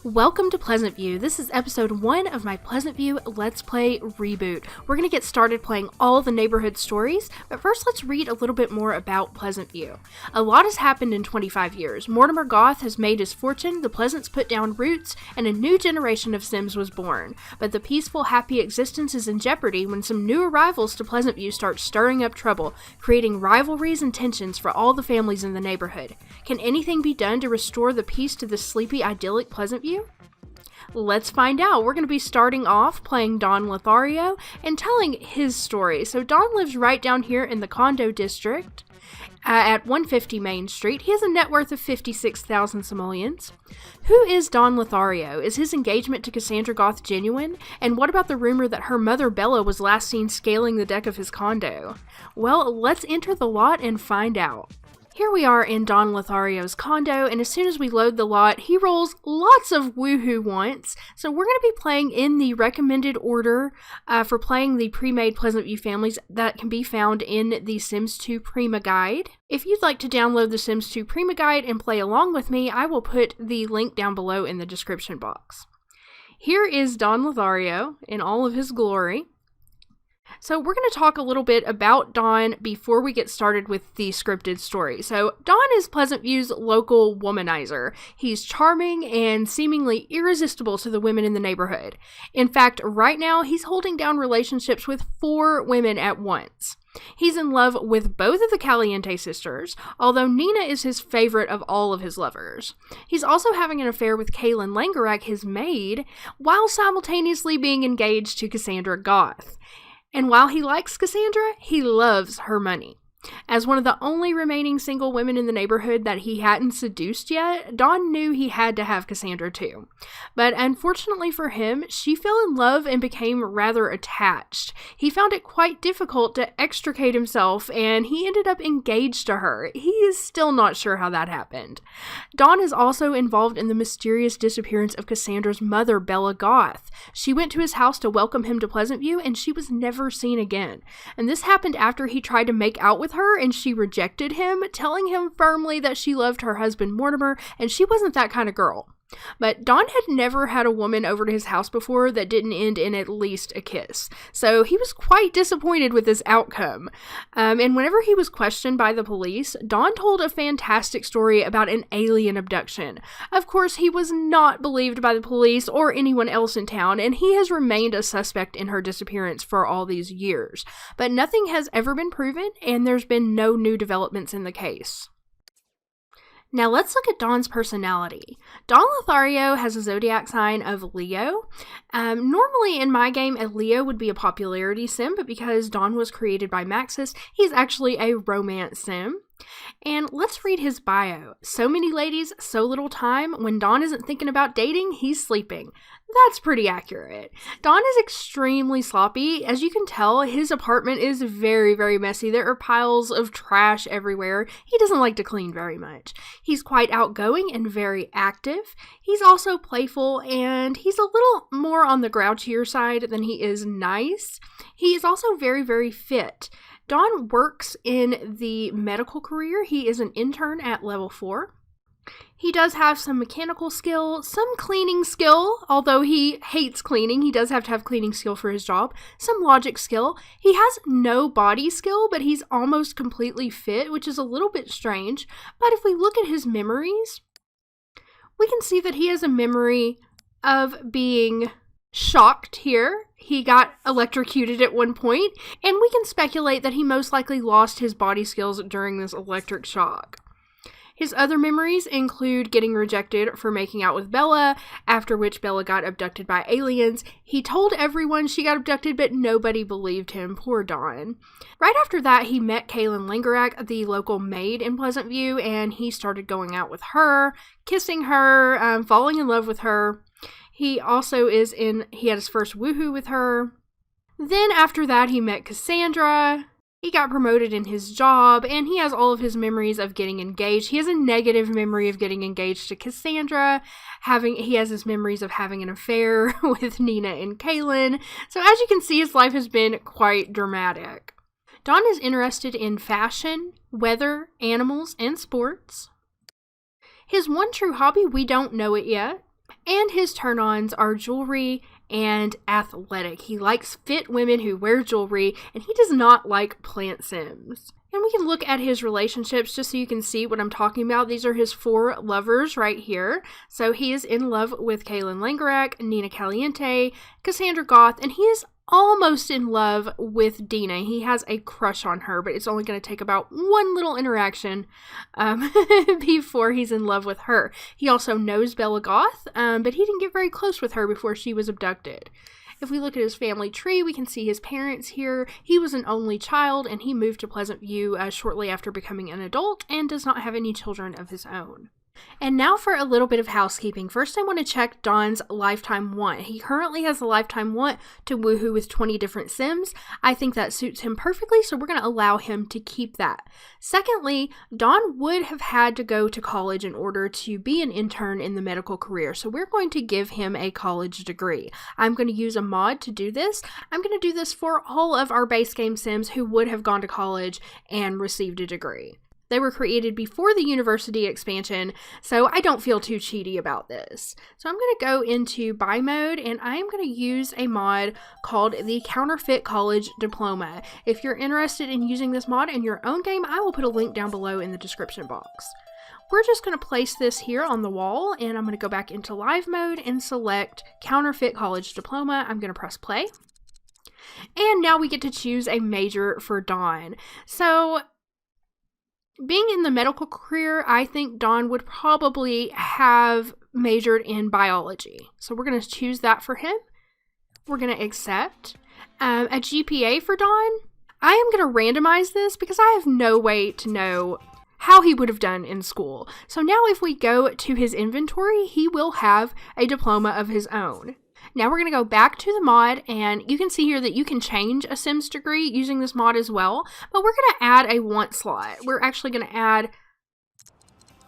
Welcome to Pleasantview. This is episode 1 of my Pleasantview Let's Play Reboot. We're going to get started playing all the neighborhood stories, but first let's read a little bit more about Pleasantview. A lot has happened in 25 years. Mortimer Goth has made his fortune, the Pleasants put down roots, and a new generation of Sims was born. But the peaceful, happy existence is in jeopardy when some new arrivals to Pleasantview start stirring up trouble, creating rivalries and tensions for all the families in the neighborhood. Can anything be done to restore the peace to this sleepy, idyllic Pleasantview? Let's find out. We're going to be starting off playing Don Lothario and telling his story. So Don lives right down here in the condo district at 150 Main Street. He has a net worth of 56,000 simoleons. Who is Don Lothario? Is his engagement to Cassandra Goth genuine? And what about the rumor that her mother Bella was last seen scaling the deck of his condo? Well, let's enter the lot and find out. Here we are in Don Lothario's condo, and as soon as we load the lot, he rolls lots of woohoo once. So we're going to be playing in the recommended order for playing the pre-made Pleasantview families that can be found in the Sims 2 Prima Guide. If you'd like to download the Sims 2 Prima Guide and play along with me, I will put the link down below in the description box. Here is Don Lothario in all of his glory. So we're going to talk a little bit about Don before we get started with the scripted story. So Don is Pleasantview's local womanizer. He's charming and seemingly irresistible to the women in the neighborhood. In fact, right now he's holding down relationships with 4 women at once. He's in love with both of the Caliente sisters, although Nina is his favorite of all of his lovers. He's also having an affair with Kaylin Langerak, his maid, while simultaneously being engaged to Cassandra Goth. And while he likes Cassandra, he loves her money. As one of the only remaining single women in the neighborhood that he hadn't seduced yet, Don knew he had to have Cassandra too. But unfortunately for him, she fell in love and became rather attached. He found it quite difficult to extricate himself, and he ended up engaged to her. He is still not sure how that happened. Don is also involved in the mysterious disappearance of Cassandra's mother, Bella Goth. She went to his house to welcome him to Pleasantview, and she was never seen again. And this happened after he tried to make out with her and she rejected him, telling him firmly that she loved her husband Mortimer and she wasn't that kind of girl. But Don had never had a woman over to his house before that didn't end in at least a kiss. So he was quite disappointed with this outcome. And whenever he was questioned by the police, Don told a fantastic story about an alien abduction. Of course, he was not believed by the police or anyone else in town, and he has remained a suspect in her disappearance for all these years. But nothing has ever been proven, and there's been no new developments in the case. Now let's look at Don's personality. Don Lothario has a zodiac sign of Leo. Normally in my game, a Leo would be a popularity sim, but because Don was created by Maxis, he's actually a romance sim. And let's read his bio. So many ladies, so little time. When Don isn't thinking about dating, he's sleeping. That's pretty accurate. Don is extremely sloppy. As you can tell, his apartment is very, very messy. There are piles of trash everywhere. He doesn't like to clean very much. He's quite outgoing and very active. He's also playful, and he's a little more on the grouchier side than he is nice. He is also very, very fit. Don works in the medical career. He is an intern at level 4. He does have some mechanical skill, some cleaning skill, although he hates cleaning. He does have to have cleaning skill for his job. Some logic skill. He has no body skill, but he's almost completely fit, which is a little bit strange. But if we look at his memories, we can see that he has a memory of being shocked here. He got electrocuted at one point, and we can speculate that he most likely lost his body skills during this electric shock. His other memories include getting rejected for making out with Bella, after which Bella got abducted by aliens. He told everyone she got abducted, but nobody believed him. Poor Don. Right after that, he met Kaylin Langerak, the local maid in Pleasantview, and he started going out with her, kissing her, falling in love with her. He also he had his first woohoo with her. Then after that, he met Cassandra. He got promoted in his job, and he has all of his memories of getting engaged. He has a negative memory of getting engaged to Cassandra. He has his memories of having an affair with Nina and Kaylin. So as you can see, his life has been quite dramatic. Don is interested in fashion, weather, animals, and sports. His one true hobby, we don't know it yet. And his turn-ons are jewelry and athletic. He likes fit women who wear jewelry, and he does not like plant sims. And we can look at his relationships just so you can see what I'm talking about. These are his 4 lovers right here. So he is in love with Kaylin Langerak, Nina Caliente, Cassandra Goth, and he is almost in love with Dina. He has a crush on her, but it's only going to take about one little interaction before he's in love with her. He also knows Bella Goth, but he didn't get very close with her before she was abducted. If we look at his family tree, we can see his parents here. He was an only child, and he moved to Pleasantview shortly after becoming an adult and does not have any children of his own. And now for a little bit of housekeeping. First, I want to check Don's lifetime want. He currently has a lifetime want to woohoo with 20 different Sims. I think that suits him perfectly, so we're going to allow him to keep that. Secondly, Don would have had to go to college in order to be an intern in the medical career, so we're going to give him a college degree. I'm going to use a mod to do this. I'm going to do this for all of our base game Sims who would have gone to college and received a degree. They were created before the university expansion, so I don't feel too cheaty about this. So I'm going to go into buy mode, and I am going to use a mod called the Counterfeit College Diploma. If you're interested in using this mod in your own game, I will put a link down below in the description box. We're just going to place this here on the wall, and I'm going to go back into live mode and select Counterfeit College Diploma. I'm going to press play. And now we get to choose a major for Don. So being in the medical career, I think Don would probably have majored in biology. So we're going to choose that for him. We're going to accept. A GPA for Don. I am going to randomize this because I have no way to know how he would have done in school. So now if we go to his inventory, he will have a diploma of his own. Now we're going to go back to the mod, and you can see here that you can change a Sims degree using this mod as well, but we're going to add a want slot. We're actually going to add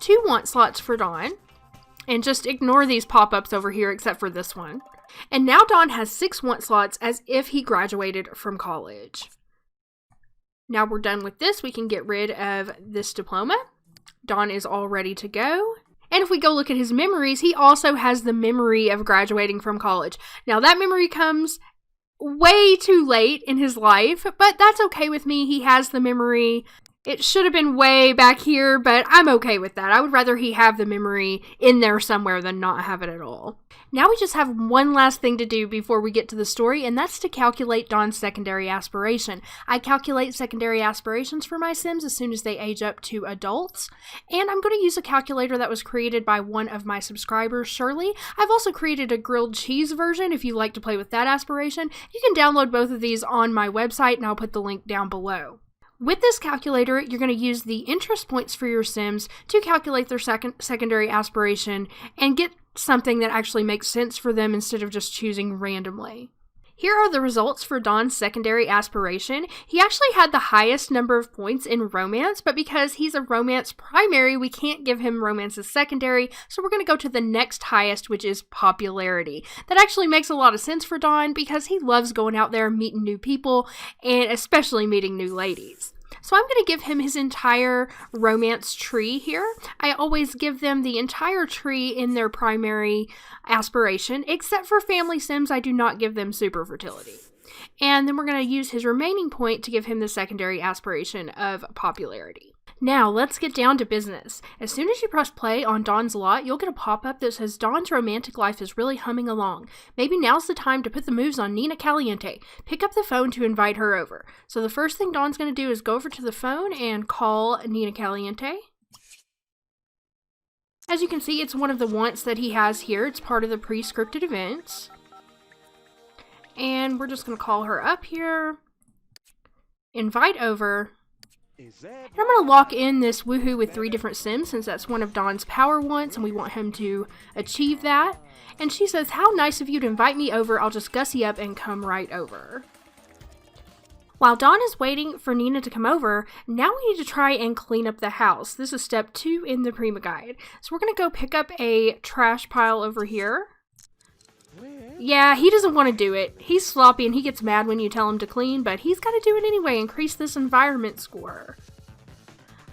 2 want slots for Don, and just ignore these pop-ups over here except for this one. And now Don has 6 want slots as if he graduated from college. Now we're done with this, we can get rid of this diploma. Don is all ready to go. And if we go look at his memories, he also has the memory of graduating from college. Now that memory comes way too late in his life, but that's okay with me. He has the memory. It should have been way back here, but I'm okay with that. I would rather he have the memory in there somewhere than not have it at all. Now we just have one last thing to do before we get to the story, and that's to calculate Don's secondary aspiration. I calculate secondary aspirations for my Sims as soon as they age up to adults, and I'm going to use a calculator that was created by one of my subscribers, Shirley. I've also created a grilled cheese version if you like to play with that aspiration. You can download both of these on my website, and I'll put the link down below. With this calculator, you're going to use the interest points for your Sims to calculate their secondary aspiration and get something that actually makes sense for them instead of just choosing randomly. Here are the results for Don's secondary aspiration. He actually had the highest number of points in romance, but because he's a romance primary, we can't give him romance as secondary, so we're going to go to the next highest, which is popularity. That actually makes a lot of sense for Don because he loves going out there, meeting new people, and especially meeting new ladies. So I'm going to give him his entire romance tree here. I always give them the entire tree in their primary aspiration, except for family Sims, I do not give them super fertility. And then we're going to use his remaining point to give him the secondary aspiration of popularity. Now, let's get down to business. As soon as you press play on Don's lot, you'll get a pop-up that says Don's romantic life is really humming along. Maybe now's the time to put the moves on Nina Caliente. Pick up the phone to invite her over. So the first thing Don's going to do is go over to the phone and call Nina Caliente. As you can see, it's one of the wants that he has here. It's part of the pre-scripted events. And we're just going to call her up here. Invite over. And I'm going to lock in this woohoo with 3 different Sims since that's one of Don's power wants and we want him to achieve that. And she says, how nice of you to invite me over. I'll just gussy up and come right over. While Don is waiting for Nina to come over, now we need to try and clean up the house. This is step 2 in the Prima Guide. So we're going to go pick up a trash pile over here. Yeah, he doesn't want to do it. He's sloppy and he gets mad when you tell him to clean, but he's got to do it anyway. Increase this environment score.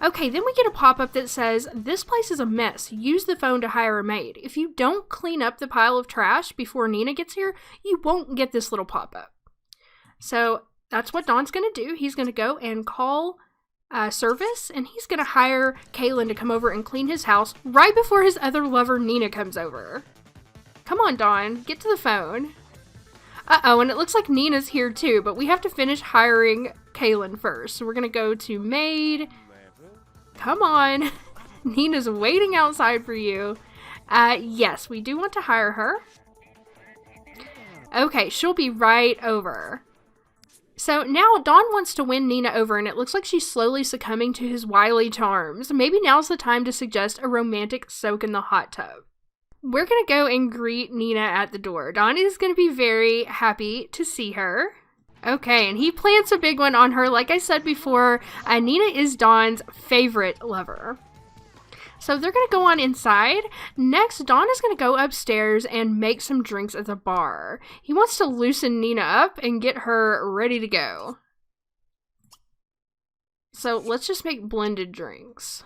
Okay, then we get a pop-up that says, this place is a mess. Use the phone to hire a maid. If you don't clean up the pile of trash before Nina gets here, you won't get this little pop-up. So that's what Don's going to do. He's going to go and call service, and he's going to hire Kaylin to come over and clean his house right before his other lover, Nina, comes over. Come on, Don. Get to the phone. Uh-oh, and it looks like Nina's here too, but we have to finish hiring Kaylin first. So we're going to go to maid. Come on. Nina's waiting outside for you. Yes, we do want to hire her. Okay, she'll be right over. So now Don wants to win Nina over, and it looks like she's slowly succumbing to his wily charms. Maybe now's the time to suggest a romantic soak in the hot tub. We're going to go and greet Nina at the door. Don is going to be very happy to see her. Okay, and he plants a big one on her. Like I said before, Nina is Don's favorite lover. So they're going to go on inside. Next, Don is going to go upstairs and make some drinks at the bar. He wants to loosen Nina up and get her ready to go. So let's just make blended drinks.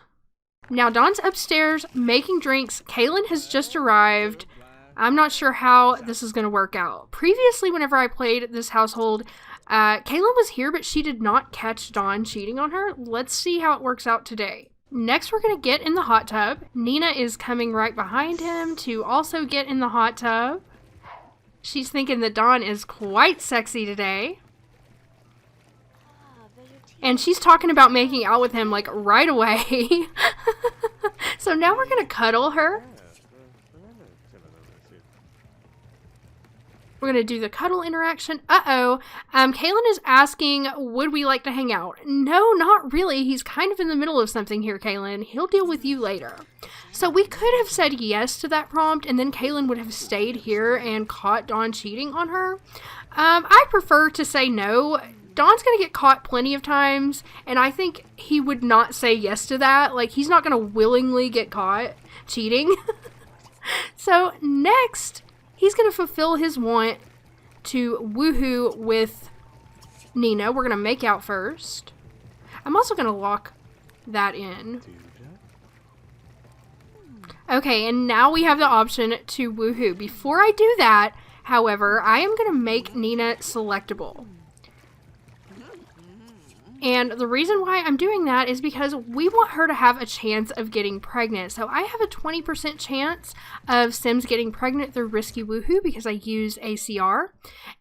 Now Don's upstairs making drinks. Kaylin has just arrived. I'm not sure how this is going to work out. Previously, whenever I played this household, Kaylin was here, but she did not catch Don cheating on her. Let's see how it works out today. Next, we're going to get in the hot tub. Nina is coming right behind him to also get in the hot tub. She's thinking that Don is quite sexy today. And she's talking about making out with him like right away. So now we're going to cuddle her. We're going to do the cuddle interaction. Uh-oh. Kaylin is asking, would we like to hang out? No, not really. He's kind of in the middle of something here, Kaylin. He'll deal with you later. So we could have said yes to that prompt, and then Kaylin would have stayed here and caught Don cheating on her. I prefer to say no. Don's going to get caught plenty of times, and I think he would not say yes to that. Like, he's not going to willingly get caught cheating. So next, he's going to fulfill his want to woohoo with Nina. We're going to make out first. I'm also going to lock that in. Okay, and now we have the option to woohoo. Before I do that, however, I am going to make Nina selectable. And the reason why I'm doing that is because we want her to have a chance of getting pregnant. So I have a 20% chance of Sims getting pregnant through Risky Woohoo because I use ACR.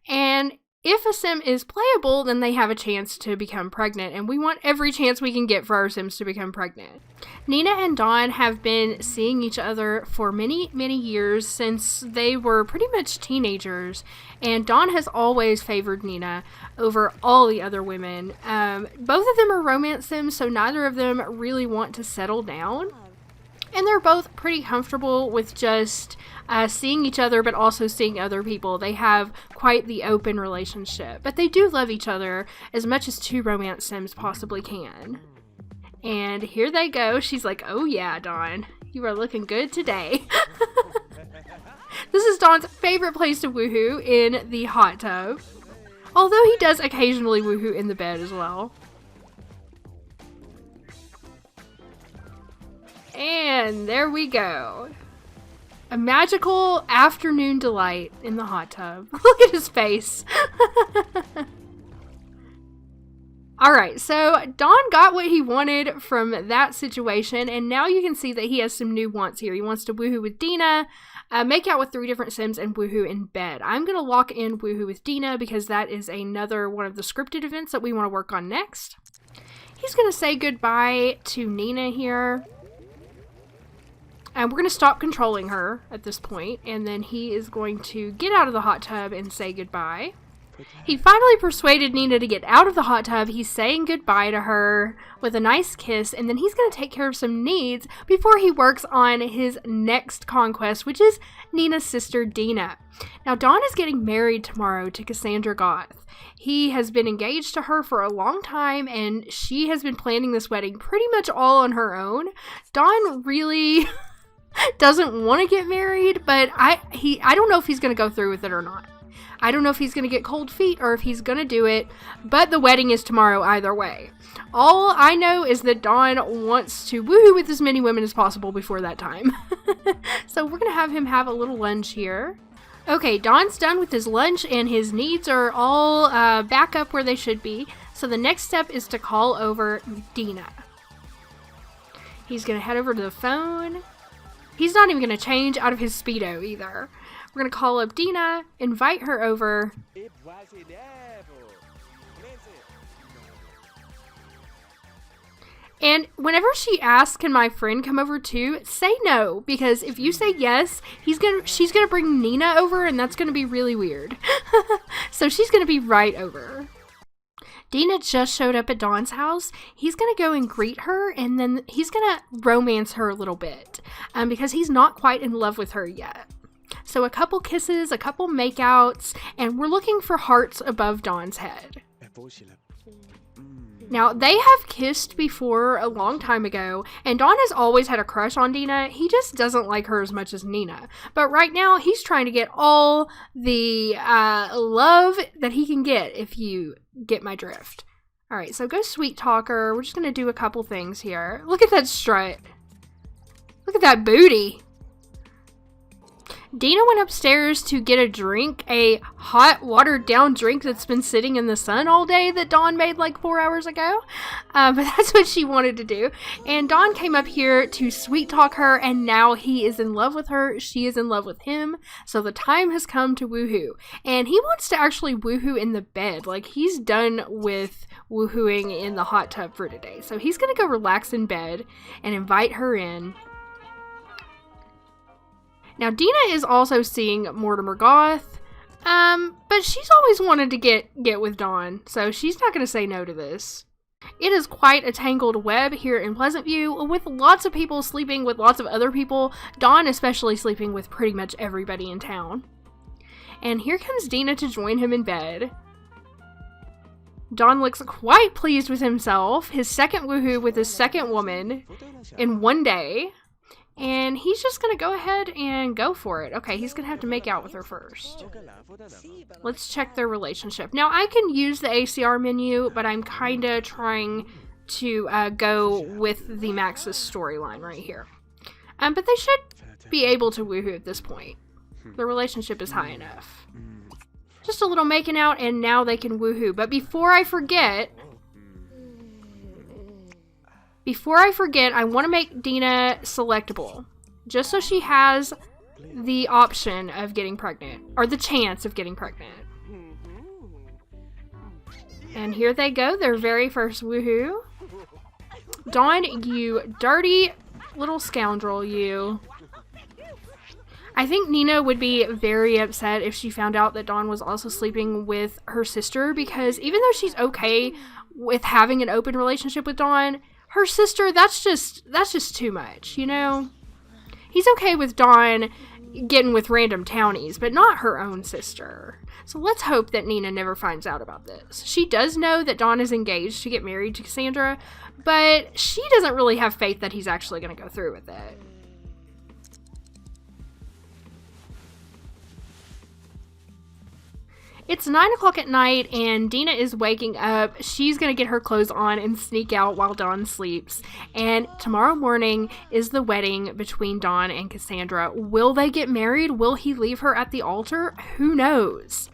And if a Sim is playable, then they have a chance to become pregnant. And we want every chance we can get for our Sims to become pregnant. Nina and Don have been seeing each other for many, many years since they were pretty much teenagers. And Don has always favored Nina over all the other women. Both of them are romance Sims, so neither of them really want to settle down. And they're both pretty comfortable with just seeing each other, but also seeing other people. They have quite the open relationship. But they do love each other as much as two romance Sims possibly can. And here they go. She's like, oh yeah, Don, you are looking good today. This is Don's favorite place to woohoo, in the hot tub. Although he does occasionally woohoo in the bed as well. And there we go. A magical afternoon delight in the hot tub. Look at his face. Alright, so Don got what he wanted from that situation, and now you can see that he has some new wants here. He wants to woohoo with Dina, make out with 3 different Sims, and woohoo in bed. I'm going to lock in woohoo with Dina because that is another one of the scripted events that we want to work on next. He's going to say goodbye to Nina here. And we're going to stop controlling her at this point, and then he is going to get out of the hot tub and say goodbye. He finally persuaded Nina to get out of the hot tub. He's saying goodbye to her with a nice kiss, and then he's going to take care of some needs before he works on his next conquest, which is Nina's sister, Dina. Now, Don is getting married tomorrow to Cassandra Goth. He has been engaged to her for a long time, and she has been planning this wedding pretty much all on her own. Don really doesn't want to get married, but I don't know if he's going to go through with it or not. I don't know if he's going to get cold feet or if he's going to do it, but the wedding is tomorrow either way. All I know is that Don wants to woohoo with as many women as possible before that time. So we're going to have him have a little lunch here. Okay, Don's done with his lunch and his needs are all back up where they should be. So the next step is to call over Dina. He's going to head over to the phone. He's not even going to change out of his Speedo either. We're going to call up Dina, invite her over. And whenever she asks, can my friend come over too, say no. Because if you say yes, she's gonna bring Nina over and that's gonna be really weird. So she's gonna be right over. Dina just showed up at Don's house. He's gonna go and greet her and then he's gonna romance her a little bit. Because he's not quite in love with her yet. So a couple kisses, a couple makeouts, and we're looking for hearts above Don's head. Now, they have kissed before a long time ago, and Don has always had a crush on Dina. He just doesn't like her as much as Nina. But right now, he's trying to get all the love that he can get, if you get my drift. Alright, so go sweet talk her. We're just going to do a couple things here. Look at that strut. Look at that booty. Dina went upstairs to get a drink, a hot, watered-down drink that's been sitting in the sun all day that Don made like 4 hours ago. But that's what she wanted to do. And Don came up here to sweet-talk her, and now he is in love with her. She is in love with him. So the time has come to woohoo. And he wants to actually woohoo in the bed. Like, he's done with woohooing in the hot tub for today. So he's going to go relax in bed and invite her in. Now, Dina is also seeing Mortimer Goth, but she's always wanted to get with Don, so she's not going to say no to this. It is quite a tangled web here in Pleasantview, with lots of people sleeping with lots of other people, Don especially sleeping with pretty much everybody in town. And here comes Dina to join him in bed. Don looks quite pleased with himself, his second woohoo with his second woman in one day. And he's just going to go ahead and go for it. Okay, he's going to have to make out with her first. Let's check their relationship. Now, I can use the ACR menu, but I'm kind of trying to go with the Max's storyline right here. But they should be able to woohoo at this point. The relationship is high enough. Just a little making out, and now they can woohoo. But before I forget, I want to make Dina selectable. Just so she has the option of getting pregnant. Or the chance of getting pregnant. And here they go, their very first woohoo. Don, you dirty little scoundrel, you. I think Nina would be very upset if she found out that Don was also sleeping with her sister. Because even though she's okay with having an open relationship with Don, her sister, that's just too much, you know? He's okay with Don getting with random townies, but not her own sister. So let's hope that Nina never finds out about this. She does know that Don is engaged to get married to Cassandra, but she doesn't really have faith that he's actually going to go through with it. It's 9 o'clock at night, and Dina is waking up. She's going to get her clothes on and sneak out while Don sleeps. And tomorrow morning is the wedding between Don and Cassandra. Will they get married? Will he leave her at the altar? Who knows?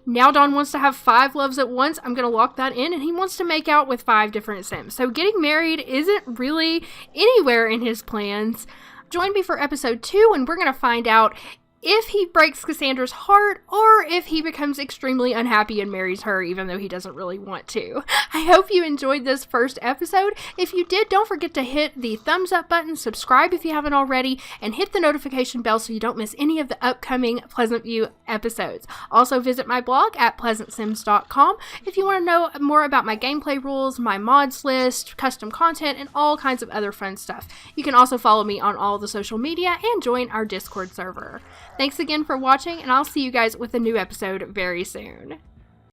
Now Don wants to have 5 loves at once. I'm going to lock that in, and he wants to make out with 5 different Sims. So getting married isn't really anywhere in his plans. Join me for episode 2, and we're going to find out if he breaks Cassandra's heart, or if he becomes extremely unhappy and marries her even though he doesn't really want to. I hope you enjoyed this first episode. If you did, don't forget to hit the thumbs up button, subscribe if you haven't already, and hit the notification bell so you don't miss any of the upcoming Pleasantview episodes. Also visit my blog at PleasantSims.com if you want to know more about my gameplay rules, my mods list, custom content, and all kinds of other fun stuff. You can also follow me on all the social media and join our Discord server. Thanks again for watching, and I'll see you guys with a new episode very soon.